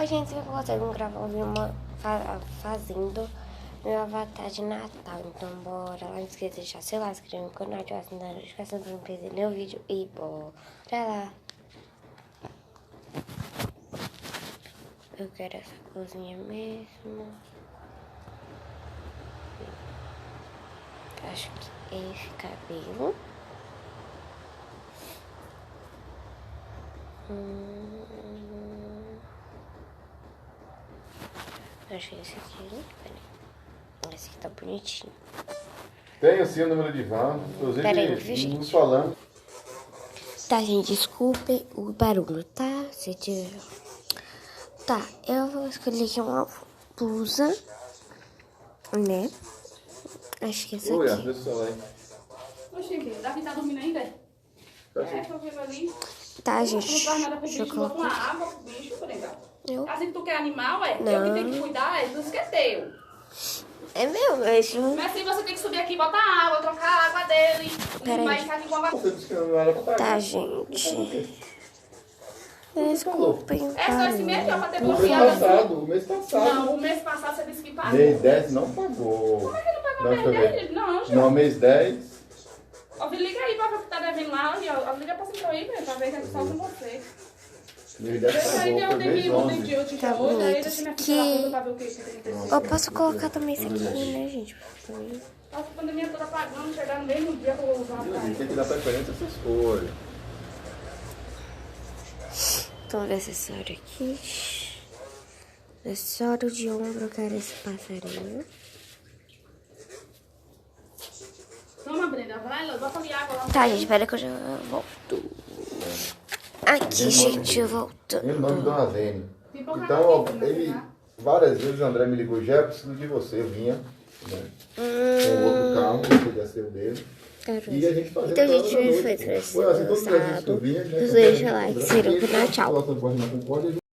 Oi, gente, eu vou gravar um vídeo fazendo meu avatar de Natal. Então, bora lá, não esqueça de deixar seu like, se inscrever no canal, ativar a notificação para não perder nenhum vídeo e bora lá. Eu quero essa cozinha mesmo. Acho que esse cabelo. Acho que esse aqui, peraí. Esse aqui tá bonitinho. Tem assim o número de van, inclusive nos falando. Tá, gente, desculpe o barulho, tá? Tá, eu vou escolher aqui uma blusa, né? Acho que essa Oi, aqui. vê se o aí. Oxi, Davi tá dormindo ainda? Tá sim. Foi ver ali. Tá, Não gente. faz nada pro Deixa eu bicho, bota uma colocar. água pro bicho, por exemplo. Eu? Assim que tu quer animal, é? Não. Eu que tenho que cuidar, é tudo que é teu. É meu mesmo. Mas assim você tem que subir aqui, botar água, trocar a água dele. Peraí. Vai ficar aqui com a água. Você disse que não era pra estar Tá, aqui. gente. Desculpem. É só esse mês que é pra ter O mês bloqueado. passado, o mês passado. Não, o mês passado você disse que pagou. Mês 10 não pagou. Como é que não pagou Não, mês deixa eu ver. dele? Não, já. Não, mês 10. Ó, liga aí pra ver o que tá devendo lá. Ó, liga pra central aí, velho, pra ver que é só com você. Mês 10 Deixa aí, pagou, eu foi tenho mês que ir ontem 11. de hoje, Tá hoje, aí bonito. deixa minha Que- filha lá pra ver o que tem que acontecer. Eu posso colocar também isso aqui, né, gente? Nossa, a pandemia toda pagando, chegar no mesmo dia que eu vou usar uma praia. Tem que dar preferência a essas cores. Então, o acessório aqui. Acessório de ombro, eu quero esse passarinho. Toma, Brenda, vai lá, bota ali água lá. Tá, gente, espera que eu já volto. Aqui, gente, eu volto. Em nome do Dona Zene. Então, ó, ele, várias vezes o André me ligou, já preciso de você, eu vinha, né, com outro carro, que podia ser o dele. E a gente fazia Então, toda gente, noite. foi esse Foi assim, todas as vezes que eu gostado. vinha, né, Deixa o like, se inscreva no canal, tchau. colocando voz na Concórdia,